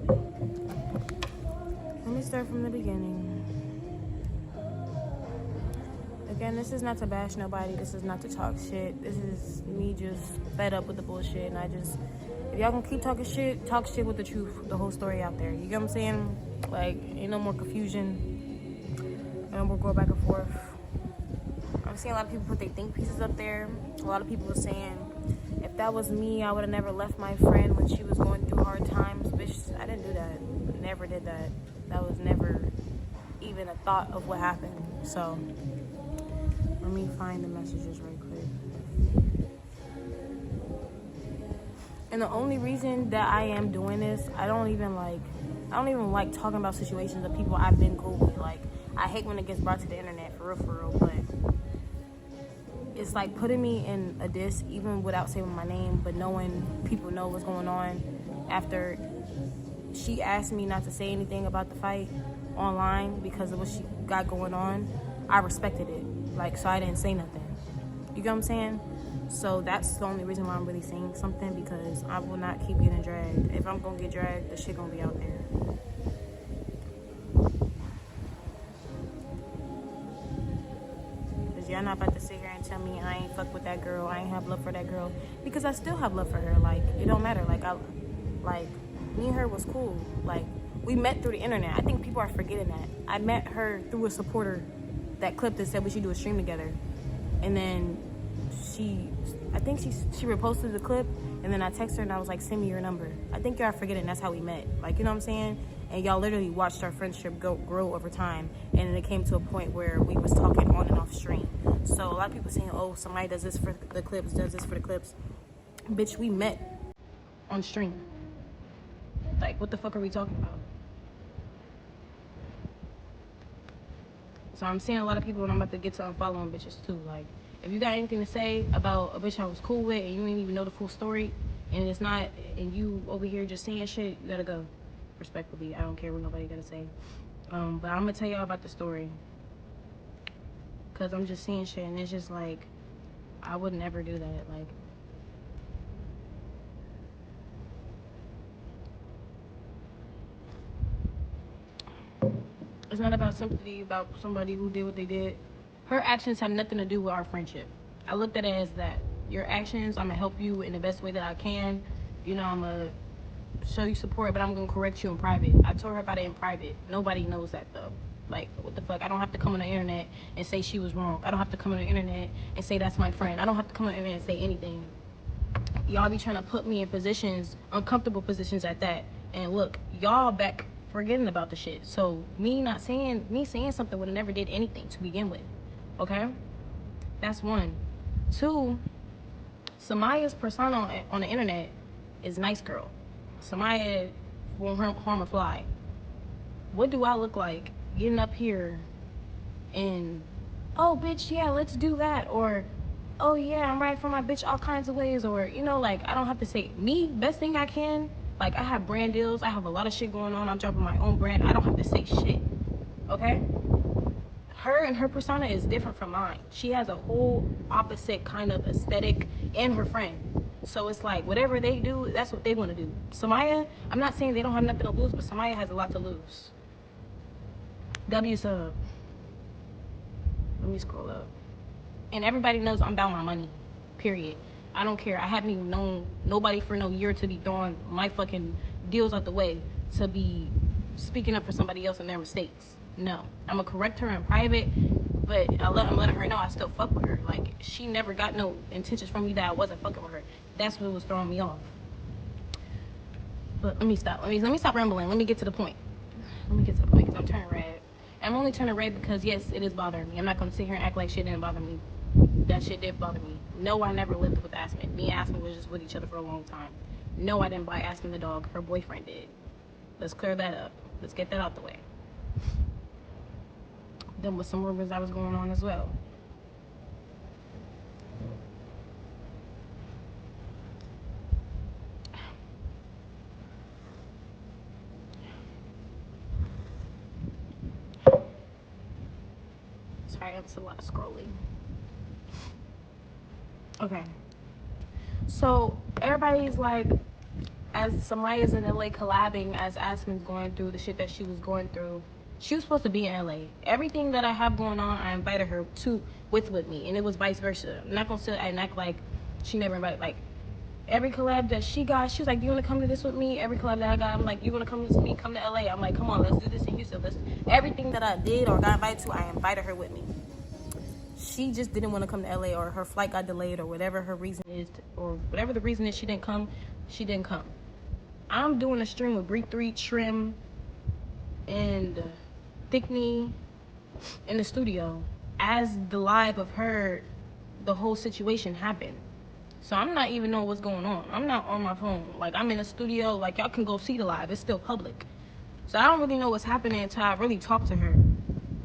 Let me start from the beginning. Again, this is not to bash nobody. This is not to talk shit. This is me just fed up with the bullshit. And if y'all gonna keep talking shit, talk shit with the truth, the whole story out there. You get what I'm saying? Like, ain't no more confusion. No more go back and forth. I'm seeing a lot of people put their think pieces up there. A lot of people were saying, if that was me, I would have never left my friend when she was going through hard times. Bitch, I didn't do that. Never did that. That was never even a thought of what happened. So, let me find the messages right quick. And the only reason that I am doing this, I don't even like talking about situations of people I've been cool with. Like, I hate when it gets brought to the internet, for real, but it's like putting me in a diss, even without saying my name, but knowing people know what's going on. After she asked me not to say anything about the fight online because of what she got going on, I respected it. Like, so I didn't say nothing. You get what I'm saying? So that's the only reason why I'm really saying something, because I will not keep getting dragged. If I'm gonna get dragged, the shit gonna be out there. Cause y'all not about to sit here and tell me I ain't fuck with that girl, I ain't have love for that girl, because I still have love for her. Like, it don't matter. Like, me and her was cool. Like, we met through the internet. I think people are forgetting that. I met her through a supporter that clip that said we should do a stream together. And then I think she reposted the clip, and then I texted her and I was like, send me your number. I think y'all are forgetting that's how we met. Like, you know what I'm saying? And y'all literally watched our friendship grow over time. And then it came to a point where we was talking on and off stream. So a lot of people saying, oh, somebody does this for the clips, does this for the clips. Bitch, we met on stream. Like, what the fuck are we talking about? So I'm seeing a lot of people, and I'm about to get to unfollowing bitches too. Like, if you got anything to say about a bitch I was cool with and you ain't even know the full story, and it's not, and you over here just saying shit, you gotta go. Respectfully, I don't care what nobody gotta say. But I'm gonna tell y'all about the story, cause I'm just seeing shit, and it's just like, I would never do that. Like, it's not about sympathy about somebody who did what they did. Her actions have nothing to do with our friendship. I looked at it as that. Your actions, I'm gonna help you in the best way that I can. You know, I'm gonna show you support, but I'm gonna correct you in private. I told her about it in private. Nobody knows that though. Like, what the fuck? I don't have to come on the internet and say she was wrong. I don't have to come on the internet and say that's my friend. I don't have to come on the internet and say anything. Y'all be trying to put me in positions, uncomfortable positions at that. And look, y'all back forgetting about the shit. So me saying something would have never did anything to begin with. Okay? That's one. Two, Summyah's persona on the internet is nice girl. Summyah won't harm a fly. What do I look like getting up here and, oh, bitch, yeah, let's do that, or, oh, yeah, I'm right for my bitch all kinds of ways, or, you know, like, I don't have to say, me, best thing I can, like, I have brand deals, I have a lot of shit going on, I'm dropping my own brand, I don't have to say shit, okay? Her and her persona is different from mine. She has a whole opposite kind of aesthetic, and her friend. So it's like, whatever they do, that's what they want to do. Summyah, I'm not saying they don't have nothing to lose, but Summyah has a lot to lose. W sub. Let me scroll up. And everybody knows I'm about my money, period. I don't care. I haven't even known nobody for no year to be throwing my fucking deals out the way to be speaking up for somebody else and their mistakes. No. I'm gonna correct her in private, but I'm letting her know I still fuck with her. Like, she never got no intentions from me that I wasn't fucking with her. That's what was throwing me off. But let me stop. Let me stop rambling. Let me get to the point. Let me get to the point, because I'm turning red. I'm only turning red because, yes, it is bothering me. I'm not going to sit here and act like shit didn't bother me. That shit did bother me. No, I never lived with Aspen. Me and Aspen was just with each other for a long time. No, I didn't buy Aspen the dog. Her boyfriend did. Let's clear that up. Let's get that out the way. Then with some rumors that was going on as well. Sorry, it's a lot of scrolling. Okay. So everybody's like, as Summyah's in LA collabing, as Aspen's going through the shit that she was going through, she was supposed to be in LA. Everything that I have going on, I invited her to with me, and it was vice versa. I'm not gonna sit and act like she never invited. Like every collab that she got, she was like, "Do you want to come to this with me?" Every collab that I got, I'm like, "You want to come with me? Come to LA." I'm like, "Come on, let's do this in Houston." Everything that I did or got invited to, I invited her with me. She just didn't want to come to LA, or her flight got delayed, or whatever her reason is, or whatever the reason is, she didn't come. She didn't come. I'm doing a stream with Break 3, Trim, and Thickney in the studio as the live of her, the whole situation happened. So I'm not even know what's going on. I'm not on my phone. Like, I'm in the studio. Like, y'all can go see the live. It's still public. So I don't really know what's happening until I really talk to her.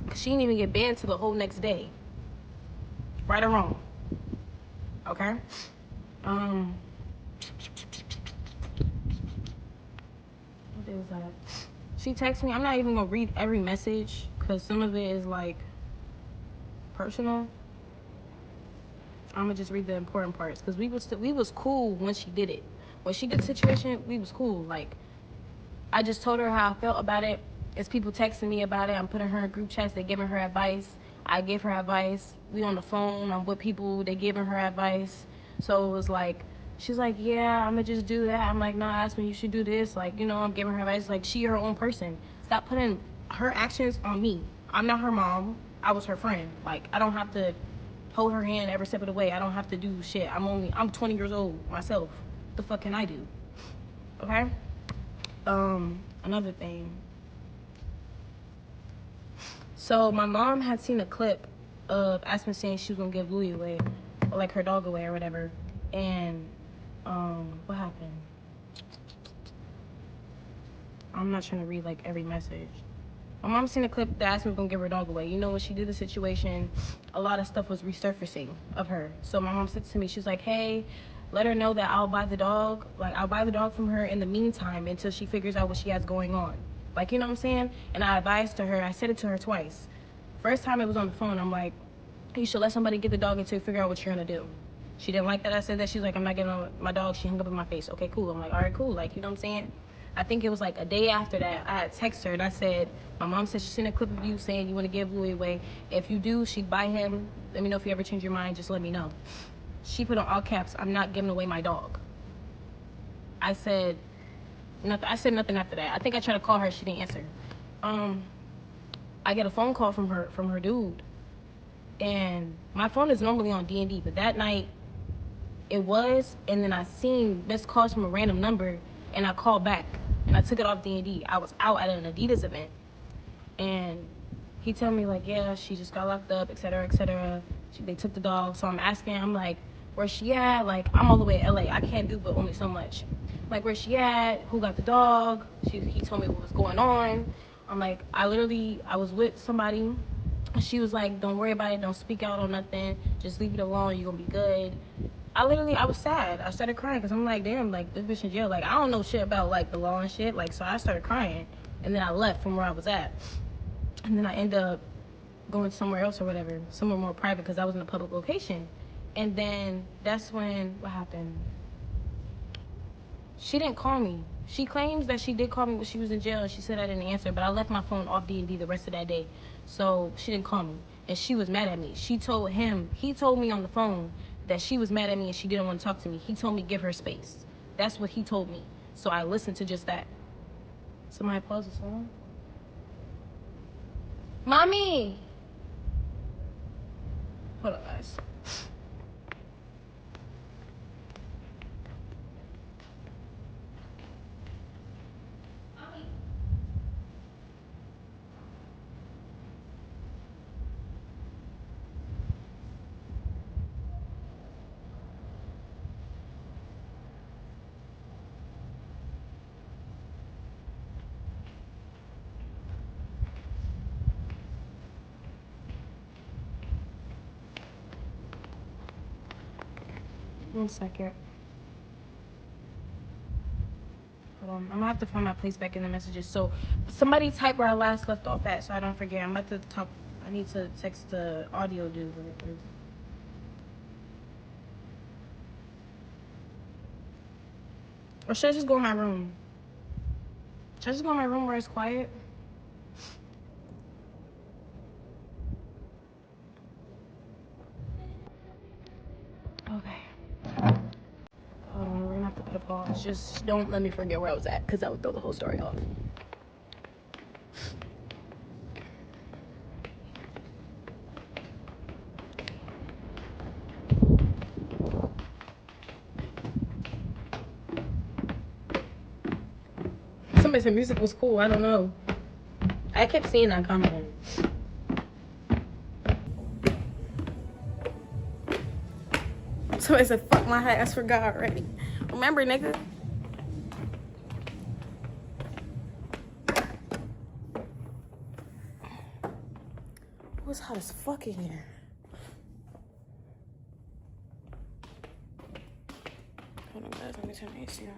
Because she didn't even get banned till the whole next day. Right or wrong. Okay? What day was that? She texted me. I'm not even going to read every message because some of it is, like, personal. I'm going to just read the important parts because we was cool when she did it. When she did the situation, we was cool. Like, I just told her how I felt about it. It's people texting me about it. I'm putting her in group chats. They're giving her advice. I give her advice. We on the phone. I'm with people. They giving her advice. So it was like, she's like, yeah, I'm going to just do that. I'm like, no, Aspen, you should do this. Like, you know, I'm giving her advice. Like, she her own person. Stop putting her actions on me. I'm not her mom. I was her friend. Like, I don't have to hold her hand every step of the way. I don't have to do shit. I'm 20 years old myself. What the fuck can I do? Okay? Another thing. So my mom had seen a clip of Aspen saying she was gonna give Louis away, or like her dog away or whatever. And what happened? I'm not trying to read like every message. My mom seen a clip that Aspen was gonna give her dog away. You know, when she did the situation, a lot of stuff was resurfacing of her. So my mom said to me, she was like, hey, let her know that I'll buy the dog. Like, I'll buy the dog from her in the meantime until she figures out what she has going on. Like, you know what I'm saying? And I advised to her, I said it to her twice. First time it was on the phone, I'm like, you should let somebody get the dog until you figure out what you're gonna do. She didn't like that I said that. She's like, I'm not getting on my dog. She hung up in my face. Okay, cool. I'm like, all right, cool. Like, you know what I'm saying? I think it was like a day after that, I had texted her and I said, my mom said she seen a clip of you saying you want to give Louis away. If you do, she'd buy him. Let me know if you ever change your mind. Just let me know. She put on all caps, I'm not giving away my dog. I said nothing. I said nothing after that. I think I tried to call her. She didn't answer. I get a phone call from her dude. And my phone is normally on D&D, but that night it was, and then I seen missed calls from a random number, and I called back, and I took it off D&D. I was out at an Adidas event, and he told me, like, yeah, she just got locked up, et cetera, et cetera. They took the dog, so I'm asking, I'm like, where's she at? Like, I'm all the way in LA. I can't do but only so much. Like, where's she at? Who got the dog? He told me what was going on. I'm like, I was with somebody. She was like, don't worry about it. Don't speak out on nothing. Just leave it alone. You're going to be good. I was sad. I started crying because I'm like, damn, like, this bitch in jail. Like, I don't know shit about, like, the law and shit. Like, so I started crying. And then I left from where I was at. And then I ended up going somewhere else or whatever, somewhere more private because I was in a public location. And then that's when, what happened? She didn't call me. She claims that she did call me when she was in jail, and she said I didn't answer, but I left my phone off D&D the rest of that day. So she didn't call me, and she was mad at me. He told me on the phone that she was mad at me and she didn't want to talk to me. He told me give her space. That's what he told me. So I listened to just that. Somebody pause the song. Mommy! Hold up, guys. One second. Hold on. I'm gonna have to find my place back in the messages. So somebody type where I last left off at so I don't forget. I'm about to talk. I need to text the audio dude real quick. Or should I just go in my room? Should I just go in my room where it's quiet? Okay. Hold on, we're gonna have to put a pause. Just don't let me forget where I was at, because that would throw the whole story off. Somebody said music was cool. I don't know. I kept seeing that comment. Somebody said, fuck my hat. I forgot already. Remember, nigga? It was hot as fuck in here. Hold on, guys. Let me turn the AC on.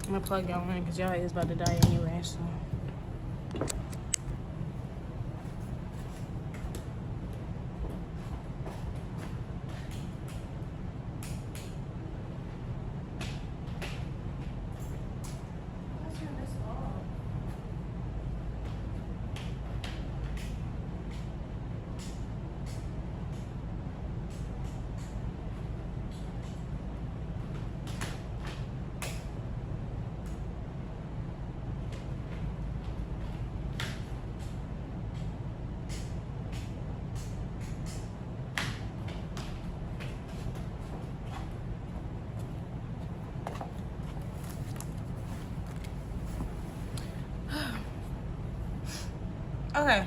I'm gonna plug y'all in because y'all is about to die anyway, so. Okay,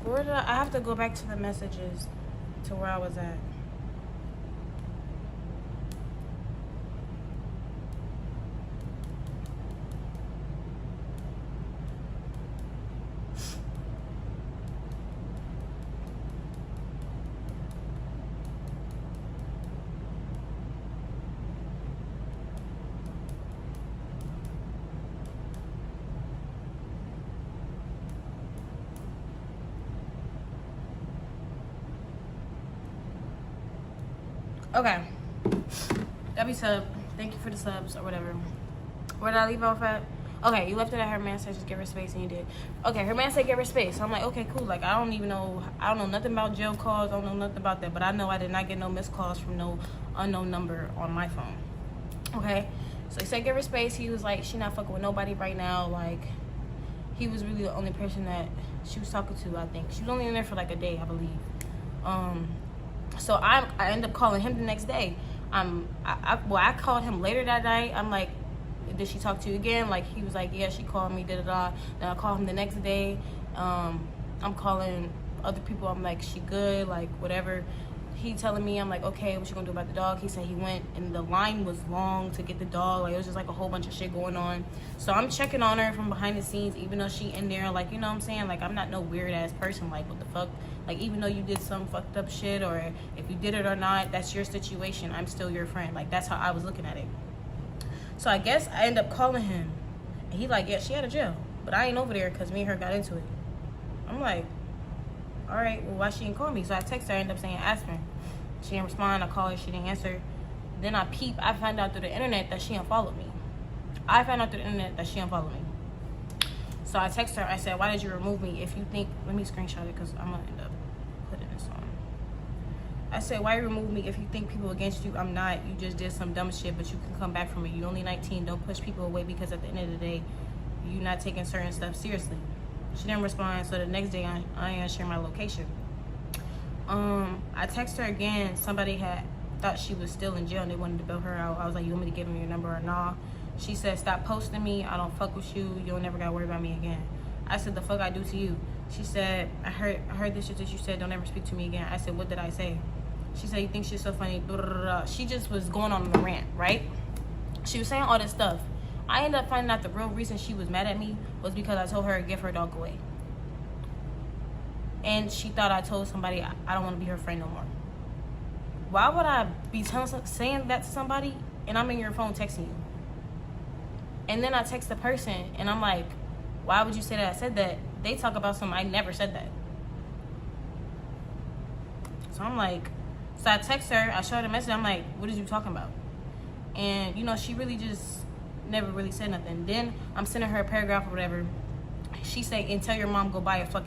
where did I have to go back to the messages to where I was at. Okay, W sub, thank you for the subs or whatever. Where did I leave off at? Okay, you left it at her man said just give her space, and you did. Okay, her man said give her space. So I'm like, okay, cool. Like, I don't know nothing about jail calls. I don't know nothing about that. But I know I did not get no missed calls from no unknown number on my phone. Okay, so he said give her space. He was like, she not fucking with nobody right now. Like, he was really the only person that she was talking to, I think. She was only in there for like a day, I believe. So I ended up calling him the next day. I called him later that night. I'm like, did she talk to you again? Like, he was like, yeah, she called me, da-da-da. Then I called him the next day. I'm calling other people. I'm like, she good? Like, whatever. He telling me, I'm like, okay, what you gonna do about the dog? He said he went, and the line was long to get the dog. Like, it was just like a whole bunch of shit going on. So I'm checking on her from behind the scenes, even though she in there. Like, you know what I'm saying? Like, I'm not no weird ass person. Like, what the fuck? Like, even though you did some fucked up shit, or if you did it or not, that's your situation. I'm still your friend. Like, that's how I was looking at it. So I guess I end up calling him, and he like, yeah, she out of jail, but I ain't over there because me and her got into it. I'm like, all right, well, why she didn't call me? So I text her, I end up saying Aspen. She didn't respond. I called her, she didn't answer. Then I found out through the internet that she unfollowed me. So I text her, I said, why did you remove me? If you think, let me screenshot it because I'm gonna end up putting this on. I said, why you remove me if you think people against you? I'm not. You just did some dumb shit, but you can come back from it. You're only 19. Don't push people away because at the end of the day, you're not taking certain stuff seriously. She didn't respond, so the next day I ain't share my location. I texted her again. Somebody had thought she was still in jail and they wanted to bail her out. I was like, you want me to give them your number or nah? She said, stop posting me. I don't fuck with you. You'll never gotta worry about me again. I said, the fuck I do to you? She said, I heard this shit that you said, don't ever speak to me again. I said, what did I say? She said, you think she's so funny. Blah, blah, blah. She just was going on the rant, right? She was saying all this stuff. I ended up finding out the real reason she was mad at me was because I told her to give her dog away. and she thought I told somebody I don't want to be her friend no more. Why would I be saying that to somebody and I'm in your phone texting you? And then I text the person and I'm like, why would you say that I said that? They talk about something, I never said that. So I'm like, so I text her, I show her the message, I'm like, what is you talking about? And, you know, she really just never really said nothing. Then I'm sending her a paragraph or whatever. She say, and tell your mom go buy a fucking